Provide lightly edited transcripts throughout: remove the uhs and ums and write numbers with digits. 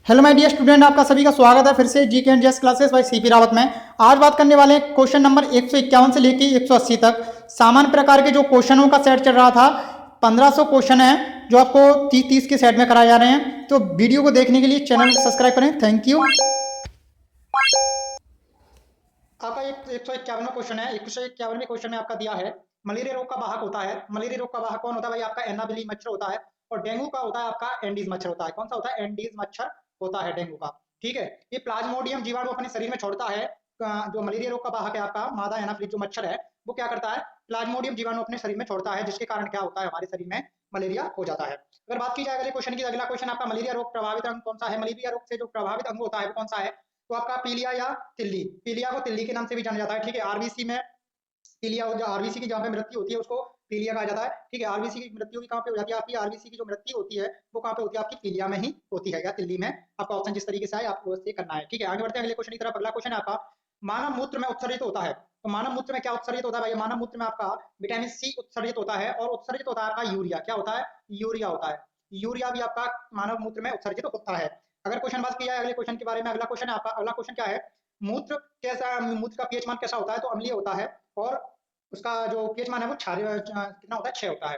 Hello my dear student, आपका सभी का स्वागत है फिर से जी के and JS classes bye CP Rawat में। आज बात करने वाले हैं क्वेश्चन नंबर 151 से लेके 180 तक सामान्य प्रकार के जो क्वेश्चनों का सेट चल रहा था। 1500 क्वेश्चन है जो आपको 30-30 के सेट में कराए जा रहे हैं। तो वीडियो को देखने के लिए चैनल को सब्सक्राइब करें। Thank you. आपका एक 151वां क्वेश्चन है। 151वें क्वेश्चन में आपका दिया है मलेरिया रोग का वाहक होता है। मलेरिया रोग का वाहक कौन होता है भाई? आपका एनाबिली मच्छर होता है। और डेंगू का होता है आपका एंडीज मच्छर होता है। कौन सा होता है? एंडीज मच्छर होता है डेंगू का। ठीक है, ये प्लाज्मोडियम जीवाणु अपने शरीर में छोड़ता है। जो मलेरिया रोग का वाहक है आपका मादा एनाफिलिस जो मच्छर है वो क्या करता है? प्लाज्मोडियम जीवाणु अपने शरीर में छोड़ता है, जिसके कारण क्या होता है? हमारे शरीर में मलेरिया हो जाता है। अगर बात की जाए अगले क्वेश्चन की, अगला क्वेश्चन आपका मलेरिया रोग प्रभावित अंग कौन सा है? मलेरिया रोग से जो प्रभावित अंग होता है वो कौन सा है? तो आपका पीलिया या तिल्ली। पीलिया को तिल्ली के नाम से भी जाना जाता है। ठीक है, आरबीसी में पीलिया हो, आरबीसी की जहाँ पे मृत्यु होती है उसको पीलिया कहा जाता है। ठीक है, आरबीसी की मृत्यु भी कहाँ पे हो जाती है? आपकी आरबीसी की जो मृत्यु होती है वो कहाँ पे होती है? आपकी पीलिया में ही होती है या तिल्ली में। आपका ऑप्शन जिस तरीके से आए आपको वैसे करना है। ठीक है, आगे बढ़ते हैं अगले क्वेश्चन की तरफ। अगला क्वेश्चन है आपका मानव मूत्र में उत्सर्जित होता है। तो मानव मूत्र में क्या उत्सर्जित होता है भाई? मानव मूत्र में आपका विटामिन सी उत्सर्जित होता है और उत्सर्जित होता है आपका यूरिया। क्या होता है? यूरिया होता है। यूरिया भी आपका मानव मूत्र में उत्सर्जित होता है। अगर क्वेश्चन बात की जाए अगले क्वेश्चन के बारे में, अगला क्वेश्चन है आपका, अगला क्वेश्चन क्या है? मूत्र कैसा, मूत्र का पीएच मान कैसा होता है? तो अम्लीय होता है और उसका जो पीएच मान है वो कितना होता है? 6 होता है।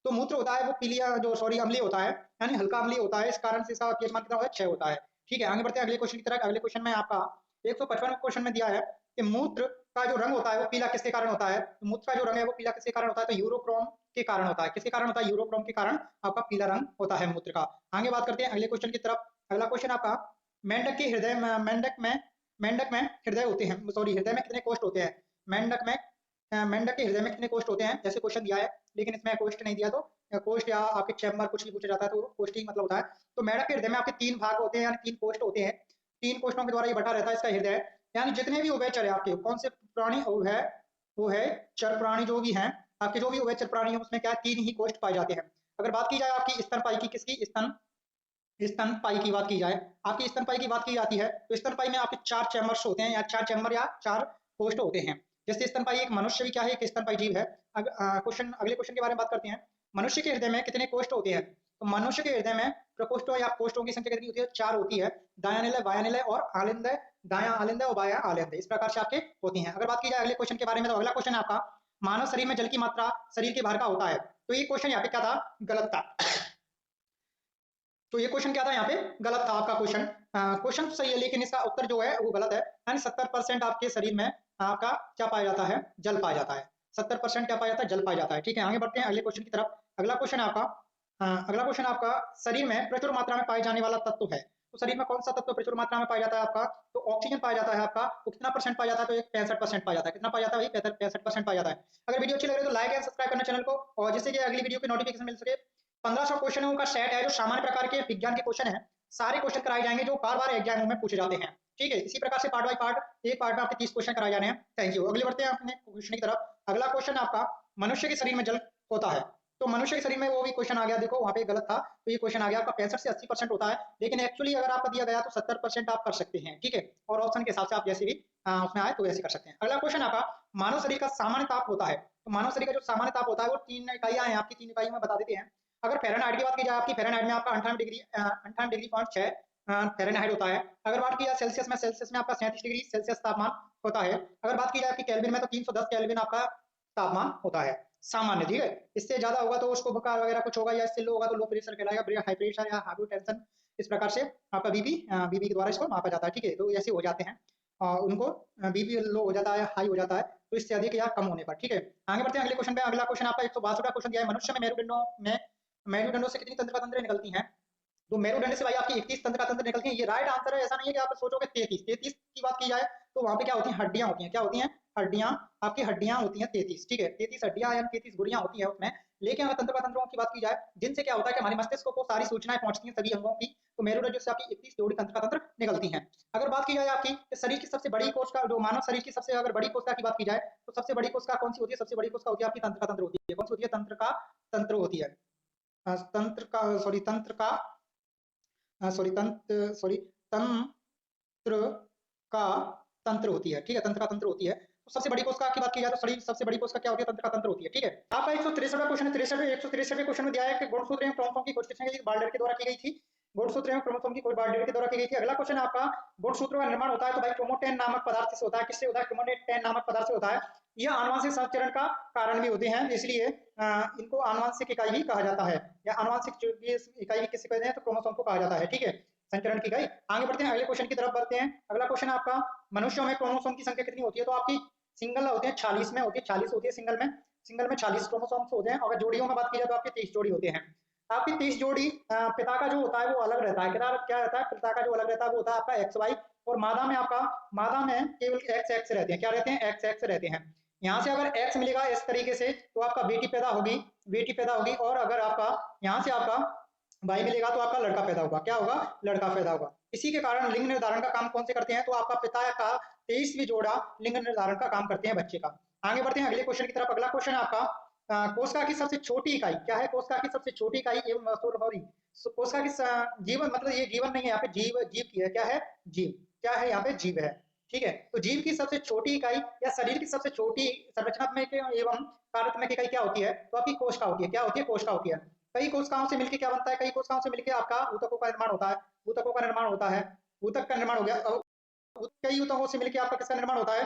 तो मूत्र होता है वो पीलिया जो सॉरी अम्लीय होता है, यानी हल्का अम्लीय होता है। इस कारण से इसका पीएच मान कितना होता है? 6 होता है। ठीक है, आगे बढ़ते हैं अगले क्वेश्चन की तरफ। अगले क्वेश्चन में आपका 155 क्वेश्चन में दिया है कि मूत्र का जो रंग होता है वो पीला किसके कारण होता है? तो मूत्र का जो रंग है वो पीला किसके कारण होता है? तो यूरोक्रोम के कारण होता है। किसके कारण होता है? यूरोक्रोम के कारण आपका पीला रंग होता है मूत्र का। आगे बात करते हैं अगले क्वेश्चन की तरफ। अगला क्वेश्चन आपका मेंढक के हृदय में मेंढक में हृदय होते हैं, सॉरी हृदय में कितने कोष्ठ होते हैं? मेंढक में मेंढक के हृदय में कितने कोष्ठ होते हैं? जैसे क्वेश्चन दिया है लेकिन इसमें कोष्ठ नहीं दिया, तो कोष्ठ या आपके चैम्बर कुछ भी पूछा जाता है तो कोष्ठ ही मतलब होता है। तो मेंढक के हृदय में आपके 3 भाग होते हैं, यानी 3 कोष्ठ होते हैं। 3 कोष्ठों के द्वारा ये बटा रहता है इसका हृदय। यानी जितने भी उभयचर है आपके, कौन से प्राणी वो है चर प्राणी जो भी हैं आपके, जो भी उभयचर प्राणी है उसमें क्या है? 3 ही कोष्ठ पाए जाते हैं। अगर बात की जाए आपकी स्तनपायी की, किसकी? स्तनपायी की बात की जाए, आपकी स्तनपायी की बात की जाती है तो स्तनपायी में आपके 4 चैम्बर्स होते हैं या 4 चैम्बर या 4 कोष्ठ होते हैं। जैसे स्तनपायी एक मनुष्य भी क्या है? एक स्तनपायी जीव है। क्वेश्चन अगले क्वेश्चन के बारे में बात करते हैं। मनुष्य के हृदय में कितने कोष्ठ होते हैं? तो मनुष्य के हृदय में प्रकोष्ठों या कोष्ठों की संख्या कितनी होती है? 4 होती है। दायानिलय, बायानिलय और आलिंदय। दाया आलिंदय और बाया आलिंदय, इस प्रकार से आपके होती हैं। अगर बात की जाए अगले क्वेश्चन के बारे में, तो अगला क्वेश्चन है आपका मानव शरीर में जल की मात्रा शरीर के बाहर का होता है। तो ये क्वेश्चन यहाँ पे क्या था? गलत था। तो ये क्वेश्चन क्या था? यहाँ पे गलत था आपका क्वेश्चन। क्वेश्चन तो सही है लेकिन इसका उत्तर जो है वो गलत है। यानी 70% आपके शरीर में आपका क्या पाया जाता है? जल पाया जाता है। 70% क्या पाया जाता है? जल पाया जाता है। ठीक है, आगे बढ़ते हैं अगले क्वेश्चन की तरफ। अगला क्वेश्चन आपका अगला क्वेश्चन आपका शरीर में प्रचुर मात्रा में पाए जाने वाला तत्व है। तो शरीर में कौन सा तत्व प्रचुर मात्रा में पाया जाता है आपका? तो ऑक्सीजन पाया जाता है आपका। वो कितना परसेंट पाया जाता है? तो एक 65% पाया जाता है। कितना पाया जाता है भाई? 65% पाया जाता है। अगर वीडियो अच्छी लग रही है तो लाइक एंड सब्सक्राइब करना चैनल को, और जिससे कि अगली वीडियो की नोटिफिकेशन मिल सके। 1500 क्वेश्चनों का सेट है जो सामान्य प्रकार के विज्ञान के क्वेश्चन है। सारे क्वेश्चन कराए जाएंगे जो बार बार एग्जामों में पूछे जाते हैं। ठीक है, इसी प्रकार से पार्ट बाय पार्ट एक पार्ट में आपके 30 क्वेश्चन कराए जाने हैं। Thank you. अगले बढ़ते हैं अपने क्वेश्चन की तरफ। अगला क्वेश्चन आपका मनुष्य के शरीर में जल होता है। तो मनुष्य के शरीर में वो भी क्वेश्चन आ गया, देखो वहां पे गलत था तो ये क्वेश्चन आ गया आपका 65 से 80% होता है। लेकिन एक्चुअली अगर आपका दिया गया तो 70% आप कर सकते हैं। ठीक है, और ऑप्शन के हिसाब से आप जैसे भी उसमें आए तो वैसे कर सकते हैं। अगला क्वेश्चन आपका मानव शरीर का सामान्य ताप होता है। तो मानव शरीर का जो सामान्य ताप होता है वो 3 इकाइयां हैं आपकी। 3 इकाइयों में बता देते हैं। अगर फ़ारेनहाइट की बात की जाए, आपकी फ़ारेनहाइट में आपका 98 डिग्री 6 फ़ारेनहाइट होता है। अगर बात की जाए सेल्सियस में आपका 37 डिग्री सेल्सियस तापमान होता है। अगर बात की जाए आपकी केल्विन में तो 310 केल्विन आपका तापमान होता है सामान्य। ठीक है, इससे ज्यादा होगा तो उसको बुखार वगैरह कुछ होगा, या इससे लो होगा तो लो प्रेशर कहलाएगा, हाई प्रेशर या हाइपोटेंशन। इस प्रकार से आपका बीपी के द्वारा इसको मापा जाता है। ठीक है, तो ऐसे हो जाते हैं उनको बीपी लो हो जाता है, हाई हो जाता है, तो इससे अधिक या कम होने पर। ठीक है, आगे बढ़ते हैं अगले क्वेश्चन पे। अगला क्वेश्चन आपका 162 क्वेश्चन दिया है। मनुष्य में मेरुदंडों से कितनी तंत्रिका तंत्र निकलती हैं? तो मेरुदंड से भाई आपकी 31 तंत्रिका तंत्र निकलती हैं। ये राइट आंसर है, ऐसा नहीं है कि आप सोचोगे 33 की बात की जाए तो वहां पे क्या होती हैं? हड्डियां होती हैं। क्या होती हैं? हड्डियां। आपकी हड्डियां होती हैं 33। ठीक है, 33 हड्डियां या 33 गुड़ियां होती हैं उसमें। लेकिन अगर तंत्रिका तंत्रों की बात की जाए जिनसे क्या होता है कि हमारे मस्तिष्क को सारी सूचनाएं पहुंचती हैं सभी अंगों की, तो मेरुरज्जु से आपकी 31 जोड़ी तंत्रिका तंत्र निकलती हैं। अगर बात की जाए आपकी शरीर की सबसे बड़ी कोशिका, जो मानव शरीर की सबसे अगर बड़ी कोशिका की बात की जाए तो सबसे बड़ी कोशिका कौन सी होती है? सबसे बड़ी कोशिका होती है आपकी तंत्रिका तंत्र होती है। कौन सी होती है? तंत्रिका तंत्र होती है। तंत्र का सॉरी तंत्र का सॉरी तंत्र का तंत्र होती है। ठीक है, तंत्र का तंत्र होती है। तो सबसे बड़ी कोशिका की बात की जाए तो शरीर सबसे बड़ी कोशिका क्या होती है? तंत्र का तंत्र होती है। ठीक है, आपका 163वां क्वेश्चन है। 163वें क्वेश्चन में दिया है कि गुणसूत्र एवं क्रोमोसोम की खोज किसने की? बाल्डर के द्वारा की गई थी। गुणसूत्र एवं क्रोमोसोम की खोज बार्डेट के द्वारा की गई थी। अगला क्वेश्चन है आपका, गुणसूत्रों का निर्माण होता है तो भाई क्रोमोटेन नामक पदार्थ से होता है। किससे होता है? क्रोमोटेन नामक पदार्थ से होता है। यह आनुवंशिक संचरण का कारण भी होते हैं, इसलिए इनको आनुवंशिक इकाई भी कहा जाता है, या आनुवंशिक इकाई भी किसी कहते हैं तो क्रोमोसोम को कहा जाता है। ठीक है, संचरण की इकाई। आगे बढ़ते हैं, अगले क्वेश्चन की तरफ बढ़ते हैं। अगला क्वेश्चन आपका, मनुष्यों में क्रोमोसोम की संख्या कितनी होती है? तो आपकी सिंगल होते हैं 46 में होती है, 40 होती है सिंगल में 40 क्रोमोसोम्स होते हैं। अगर जोड़ियों में बात की जाए तो आपके 30 जोड़ी होते हैं। आपकी 30 जोड़ी पिता का जो होता है वो अलग रहता है। क्या रहता है? पिता का जो अलग रहता है वो होता है आपका एक्स वाई, और मादा में केवल एक्स एक्स रहते हैं। क्या रहते हैं? एक्स एक्स रहते हैं। यहाँ से अगर एक्स मिलेगा इस तरीके से तो आपका बेटी पैदा होगी, और अगर आपका यहाँ से आपका वाई मिलेगा तो आपका लड़का पैदा होगा। क्या होगा? लड़का पैदा होगा। इसी के कारण लिंग निर्धारण का काम कौन से करते हैं? तो आपका पिता का 23वीं जोड़ा लिंग निर्धारण का काम करते हैं बच्चे का। आगे बढ़ते हैं अगले क्वेश्चन की तरफ। अगला क्वेश्चन है आपका, कोशिका की सबसे छोटी इकाई क्या है? कोशिका की सबसे छोटी इकाई एवं सॉरी, कोशिका की जीवन, मतलब ये जीवन नहीं है, यहाँ पे जीव जीव की है। क्या है? जीव। क्या है? यहाँ पे जीव है। ठीक है, तो जीव की सबसे छोटी इकाई या शरीर की सबसे छोटी संरचनात्मक एवं कार्यात्मक इकाई क्या होती है? तो आपकी कोशिका होती है। क्या होती है? कोशिका होती है। कई कोशिकाओं से मिलकर क्या बनता है? कई कोशिकाओं से मिलकर आपका ऊतकों का निर्माण होता है। ऊतकों का निर्माण होता है, ऊतक का निर्माण हो गया। कई ऊतकों से मिलकर आपका किसका निर्माण होता है?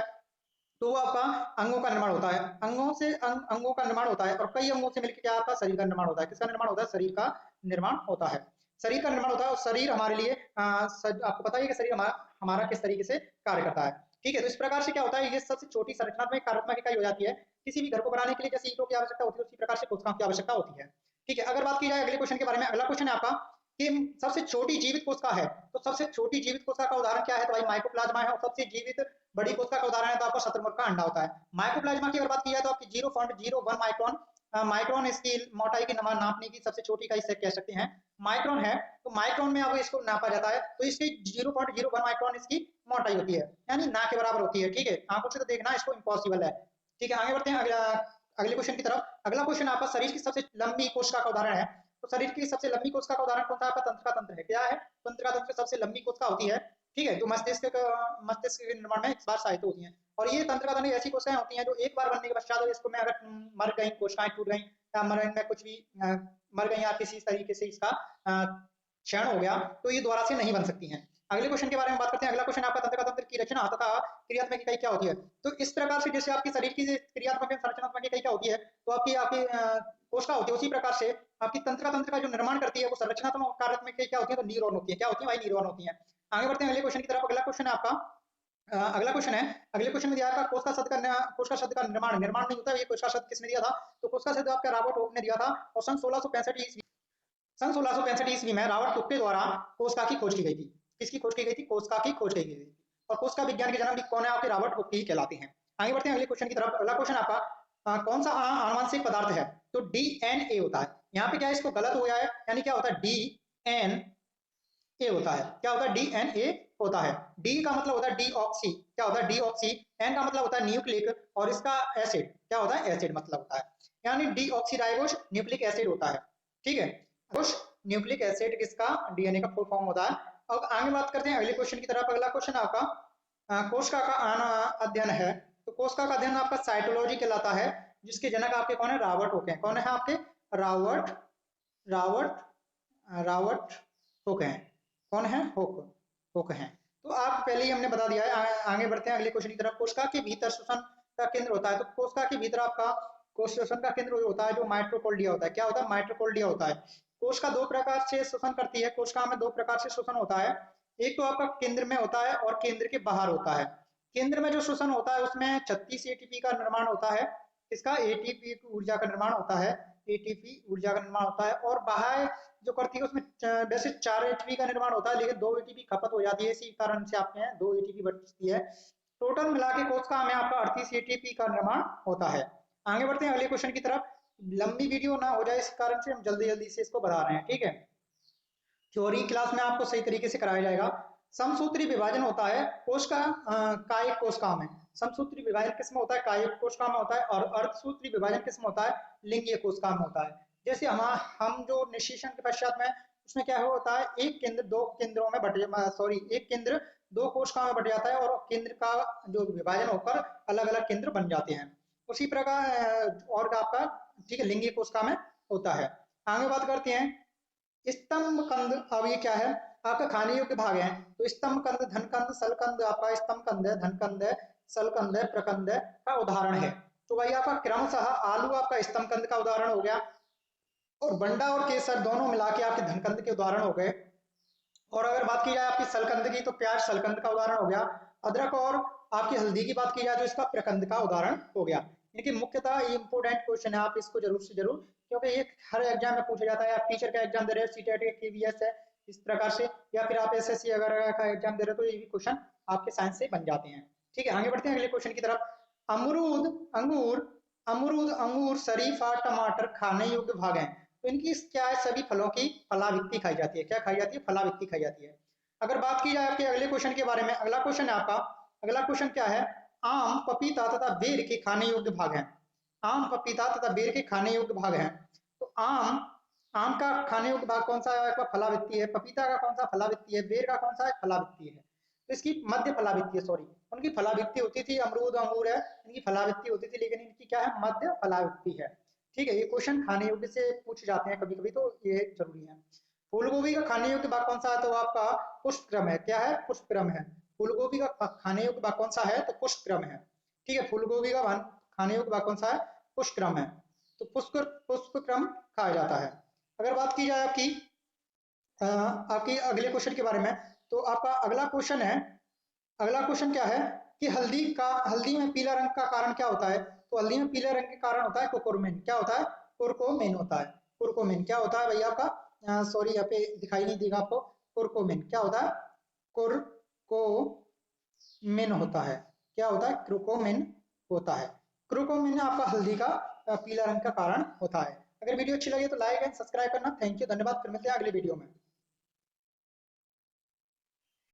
तो वो आपका अंगों का निर्माण होता है। अंगों का निर्माण होता है, और कई अंगों से मिलकर क्या आपका शरीर का निर्माण होता है। किसका निर्माण होता है? शरीर का निर्माण होता है। शरीर का निर्माण होता है, और शरीर हमारे लिए आपको पता है कि शरीर हमारा किस तरीके से कार्य करता है। ठीक है, तो इस प्रकार से क्या होता है, ये सबसे छोटी संरचनात्मक कार्यात्मक इकाई हो जाती है। किसी भी घर को बनाने के लिए जैसे ईंटों की आवश्यकता होती है, उसी प्रकार से कोशिकाओं की आवश्यकता होती है। ठीक है, अगर बात की जाए अगले क्वेश्चन के बारे में। अगला क्वेश्चन है आपका कि सबसे छोटी जीवित कोशिका है, तो सबसे छोटी जीवित कोशिका का उदाहरण क्या है? तो भाई माइकोप्लाज्मा है। और सबसे जीवित बड़ी कोशिका का उदाहरण है तो आपका शतुरमुर्ग का अंडा होता है। माइकोप्लाज्मा की अगर बात की जाए तो आपकी 0.01 माइक्रोन माइक्रोन इसकी मोटाई की नापने की सबसे छोटी इकाई से कह सकते हैं माइक्रोन है। तो माइक्रोन में आपको इसको नापा जाता है, तो इसकी 0.01 माइक्रोन इसकी मोटाई होती है, यानी ना के बराबर होती है। ठीक है, आंखों से तो देखना इसको इम्पॉसिबल है। ठीक है, आगे बढ़ते हैं अगले क्वेश्चन की तरफ। अगला क्वेश्चन आपका, शरीर की सबसे लंबी कोशिका का उदाहरण है। तो शरीर की सबसे लंबी कोशिका का उदाहरण कौन सा? आपका तंत्रिका तंत्र है। क्या है? तंत्रिका तंत्र सबसे लंबी कोशिका होती है। ठीक है, जो मस्तिष्क के निर्माण में एक बार सहायता होती है। और ये तंत्रिका तंत्र ऐसी कोशिकाएं होती हैं जो एक बार बनने के पश्चात इसको में अगर मर गई, कोशिकाएं टूट गई, या मर में कुछ भी मर गई, या किसी तरीके से इसका क्षरण हो गया, तो ये दोबारा से नहीं बन सकती हैं। अगले क्वेश्चन के बारे में बात करते हैं। अगला क्वेश्चन आपका, तंत्रिका तंत्र की रचना तथा क्रियात्मक इकाई क्या होती है? तो इस प्रकार से जैसे आपकी शरीर की क्रियात्मक संरचनात्मक इकाई क्या होती है, तो आपकी आपकी कोशिका होती है, उसी प्रकार से आपकी तंत्रिका तंत्र का जो निर्माण करती है वो संरचनात्मक कार्यात्मक इकाई क्या होती है? तो न्यूरॉन होती है। क्या होती है भाई? न्यूरॉन होती है। आगे बढ़ते हैं अगले क्वेश्चन की तरफ। अगला क्वेश्चन है आपका, अगला क्वेश्चन है, अगले क्वेश्चन में दिया था कोशिका शब्द का निर्माण नहीं होता है। ये कोशिका शब्द किसने दिया था? तो कोशिका शब्द आपका रॉबर्ट हुक ने दिया था। और सन 1665 ईस्वी में रॉबर्ट हुक के द्वारा कोशिका की खोज की गई थी। किसकी खोज की गई थी? कोशिका की खोज की गई थी। और कोशिका विज्ञान के जनक कौन है? आपके रॉबर्ट हुक ही कहलाते हैं। आगे बढ़ते हैं अगले क्वेश्चन की तरफ। अगला क्वेश्चन आपका, कौन सा आनुवंशिक पदार्थ है? तो डीएनए होता है। यहाँ पे क्या है, इसको गलत हो गया है, यानी क्या होता है? डीएनए होता है। क्या होता है? डीएनए होता है। डी का मतलब होता है डीऑक्सी। क्या होता है? डीऑक्सी। एन का मतलब होता है न्यूक्लिक, और इसका एसिड क्या होता है? एसिड मतलब होता है, यानी डीऑक्सीराइबोस न्यूक्लिक एसिड होता है। ठीक है, न्यूक्लिक एसिड किसका? डीएनए का फुल फॉर्म होता है। अब आगे बात करते हैं अगले क्वेश्चन की तरफ। अगला क्वेश्चन आपका, कोशिका का अध्ययन है। तो कोशिका का अध्ययन आपका साइटोलॉजी कहलाता है, जिसके जनक आपके कौन है? रॉबर्ट हुक हैं। कौन है आपके? रॉबर्ट रॉबर्ट रॉबर्ट हुक हैं। कौन है? हुक हुक हैं। तो आप पहले ही हमने बता दिया है। आगे बढ़ते हैं अगले क्वेश्चन की तरफ। कोशिका के भीतर श्वसन का केंद्र होता है। तो कोशिका के भीतर आपका श्वसन का केंद्र होता है जो माइटोकॉन्ड्रिया होता है। क्या होता है? माइटोकॉन्ड्रिया होता है। कोशिका दो प्रकार से श्वसन करती है। कोशिका में दो प्रकार से श्वसन होता है। एक तो आपका केंद्र में होता है और केंद्र के बाहर होता है। केंद्र में जो श्वसन होता है उसमें 36 एटीपी का निर्माण होता है। इसका एटीपी ऊर्जा का निर्माण होता है। एटीपी ऊर्जा का निर्माण होता है। और बाहर जो करती है उसमें वैसे 4 एटीपी का निर्माण होता है, लेकिन 2 एटीपी खपत हो जाती है। इसी कारण से आपके यहाँ 2 एटीपी बचती है। टोटल मिला के कोशिका में आपका 38 एटीपी का निर्माण होता है। आगे बढ़ते हैं अगले क्वेश्चन की तरफ। लंबी वीडियो ना हो जाए इस कारण से हम जल्दी जल्दी से इसको बता रहे हैं। ठीक है, थ्योरी क्लास में आपको सही तरीके से कराया जाएगा। समसूत्री विभाजन होता है कोशिका कायिक कोशिका में। समसूत्री विभाजन किसमें होता है? कायिक कोशिका में होता है। और अर्धसूत्री विभाजन किसमें होता है? लिंगीय कोशिका में होता है। जैसे हम जो निषेचन के पश्चात में उसमें क्या होता है, एक केंद्र दो केंद्रों में बट सॉरी एक केंद्र दो कोशिका में बट जाता है, और केंद्र का जो विभाजन होकर अलग अलग केंद्र बन जाते हैं। उसी प्रकार और आपका ठीक है लिंगीय कोशिका में होता है। आगे बात करते हैं स्तंभ कंद, अब ये क्या है आपका खाने योग्य भाग है। तो स्तंभ कंद, धन कंद, सल कंद आपका स्तंभ कंद है, धन कंद है, सल कंद है, प्रकंद है का उदाहरण है। तो भाई आपका क्रमशः आलू आपका स्तंभ कंद का उदाहरण हो गया, और बंडा और केसर दोनों मिला के आपके धनकंद के उदाहरण हो गए। और अगर बात की जाए आपकी सलकंद की, तो प्याज सलकंद का उदाहरण हो गया। अदरक और आपकी हल्दी की बात की जाए तो इसका प्रकंद का उदाहरण हो गया। इनकी मुख्यतः ये इंपोर्टेंट क्वेश्चन है, आप इसको जरूर से जरूर, क्योंकि ये हर एग्जाम में पूछा जाता है। आप टीचर का एग्जाम दे रहे हो, सीटेट है, केवीएस है, इस प्रकार से, या फिर आप एसएससी वगैरह का एग्जाम दे रहे हो, तो ये भी क्वेश्चन आपके साइंस से बन जाते हैं। ठीक है, आगे बढ़ते हैं अगले क्वेश्चन की तरफ। अमरूद, अंगूर, अमरूद, अंगूर, शरीफा, टमाटर खाने योग्य भाग हैं। तो इनकी क्या है, सभी फलों की फलाविक्ति खाई जाती है। क्या खाई जाती है, फलाविक्ति खाई जाती है। अगर बात की जाए आपके अगले क्वेश्चन के बारे में, अगला क्वेश्चन है आपका, अगला क्वेश्चन क्या है, आम, पपीता तथा बेर के खाने योग्य भाग हैं। आम, पपीता तथा बेर के खाने योग्य भाग हैं। तो आम, आम का खाने योग्य भाग कौन सा है आपका, फलावित्ती है। पपीता का कौन सा, फलावित्ती है। बेर का कौन सा है, फलावित्ती है। तो इसकी मध्य फलावित्ती है, सॉरी, उनकी फलावित्ती होती थी, अमरूद अंगूर है, इनकी फलावित्ती होती थी, लेकिन इनकी क्या है, मध्य फलावित्ती है। ठीक है, ये क्वेश्चन खाने योग्य से पूछे जाते हैं कभी कभी, तो ये जरूरी है। फूल गोभी का खाने योग्य भाग कौन सा है, तो आपका पुष्पक्रम है। क्या है, पुष्पक्रम है। फूल गोभी का खाने योग्य भाग कौन सा है, तो पुष्पक्रम है। ठीक है, फूल गोभी का खाने योग्य भाग कौन सा है, पुष्पक्रम है। तो पुष्पक्रम खाया जाता है। अगर बात की जाए आपकी आपकी अगले क्वेश्चन के बारे में, तो आपका अगला क्वेश्चन है, अगला क्वेश्चन क्या है कि हल्दी में पीला रंग का कारण क्या होता है। तो हल्दी में पीले रंग के कारण होता है कुरकुमिन। क्या होता है, कुरकुमिन होता है। कुरकुमिन क्या होता है भैया आपका, सॉरी यहाँ पे दिखाई नहीं देगा आपको। कुरकुमिन क्या होता है, कुरकुमिन होता है। क्या होता है, क्रुकोमिन होता है। क्रुकोमिन आपका हल्दी का पीला रंग का कारण होता है। अगर वीडियो अच्छी लगे तो लाइक एंड सब्सक्राइब करना। थैंक यू, धन्यवाद। फिर मिलते हैं अगले वीडियो में।